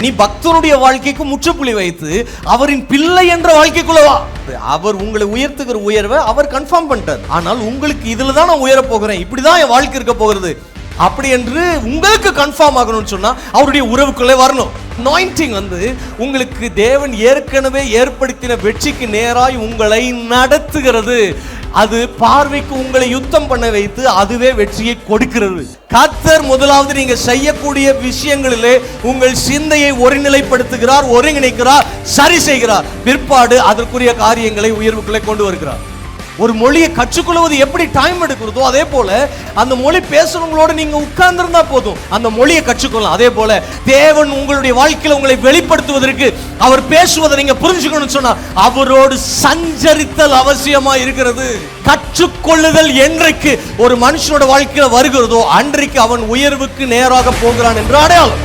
நீ பக்தனுடைய வாழ்க்கைக்கு முற்றுப்புள்ளி வைத்து அவரின் பிள்ளை என்ற வாழ்க்கைக்குள்ளவா. அவர் உங்களை உயர்த்துகிற உயர்வை அவர் கன்ஃபார்ம் பண்ணிட்டார். ஆனால் உங்களுக்கு இதுல தான் நான் உயர போகிறேன், இப்படிதான் என் வாழ்க்கை இருக்க போகிறது அப்படி என்று உங்களுக்கு கன்ஃபார்ம் ஆகணும்னு சொன்னா அவருடைய உறவுக்குள்ளே வரணும். அனாயிண்டிங் உங்களுக்கு தேவன் ஏற்கனவே ஏற்படுத்தின வெற்றிக்கு நேராய் உங்களை நடத்துகிறது. அது பார்வைக்கு உங்களை யுத்தம் பண்ண வைத்து அதுவே வெற்றியை கொடுக்கிறது. கர்த்தர் முதலாவது நீங்க செய்யக்கூடிய விஷயங்களிலே உங்கள் சிந்தையை ஒருநிலைப்படுத்துகிறார், ஒருங்கிணைக்கிறார், சரி செய்கிறார். பிற்பாடு அதற்குரிய காரியங்களை உயர்வுக்குள்ளே கொண்டு வருகிறார். ஒரு மொழியை கற்றுக்கொள்வது எப்படி டைம் எடுக்கிறதோ அதே போல அந்த மொழி பேசுறவங்களோட நீங்க உட்கார்ந்திருந்தா போதும், அந்த மொழியை கற்றுக்கொள்ளலாம். அதே போல தேவன் உங்களுடைய வாழ்க்கையில உங்களை வெளிப்படுத்துவதற்கு அவர் பேசுவதை நீங்க புரிஞ்சுக்கணும்னு சொன்னா அவரோடு சஞ்சரித்தல் அவசியமா இருக்கிறது. கற்றுக்கொள்ளுதல் என்றைக்கு ஒரு மனுஷனோட வாழ்க்கையில வருகிறதோ அன்றைக்கு அவன் உயர்வுக்கு நேராக போகிறான் என்று அடையாளம்.